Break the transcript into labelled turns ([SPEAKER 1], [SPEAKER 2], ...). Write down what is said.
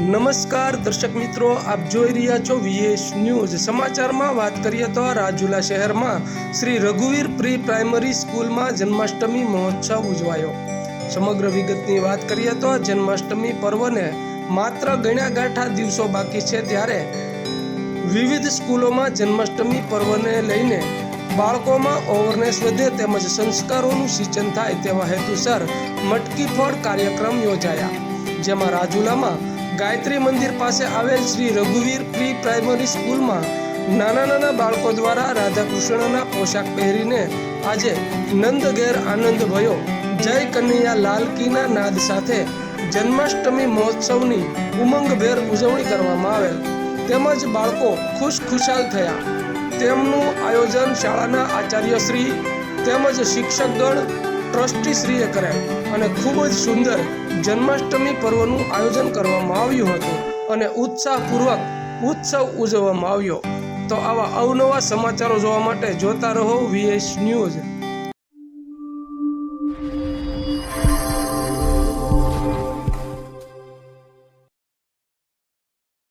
[SPEAKER 1] નમસ્કાર દર્શક મિત્રો, આપ જોઈ રહ્યા છો વીએસ ન્યૂઝ. સમાચારમાં વાત કરીએ તો રાજુલા શહેરમાં શ્રી રઘુવીર પ્રી પ્રાઇમરી સ્કૂલમાં જન્માષ્ટમી મહોત્સવ ઉજવાયો. સમગ્ર વિગતની વાત કરીએ તો જન્માષ્ટમી પર્વને માત્ર ગણ્યા ગાંઠા દિવસો બાકી છે, ત્યારે વિવિધ સ્કૂલોમાં જન્માષ્ટમી પર્વને લઈને બાળકોમાં અવેરનેસ વધે તેમજ સંસ્કારોનું સિંચન થાય તેવા હેતુસર મટકી ફોડ કાર્યક્રમ યોજાયા, જેમાં રાજુલામાં ગાયત્રી મંદિર પાસે આવેલ શ્રી રઘુવીર પ્રી પ્રાઇમરી સ્કૂલમાં નાના બાળકો દ્વારા રાધા કૃષ્ણના પોશાક પહેરીને આજે નંદ ઘેર આનંદ ભયો, જય કનૈયા લાલ કીના નાદ સાથે જન્માષ્ટમી મહોત્સવની ઉમંગભેર ઉજવણી કરવામાં આવેલ, તેમજ બાળકો ખુશાલ થયા. તેમનું આયોજન શાળાના આચાર્યશ્રી તેમજ શિક્ષકગણ ટ્રસ્ટીશ્રીએ કરેલ અને ખૂબ જ સુંદર જન્માષ્ટમી પર્વનું આયોજન કરવામાં આવ્યું હતું અને ઉત્સાહપૂર્વક ઉત્સવ ઉજવવામાં આવ્યો. તો આવા અવનવા સમાચારો જોવા માટે જોતા રહો વીએસ ન્યૂઝ.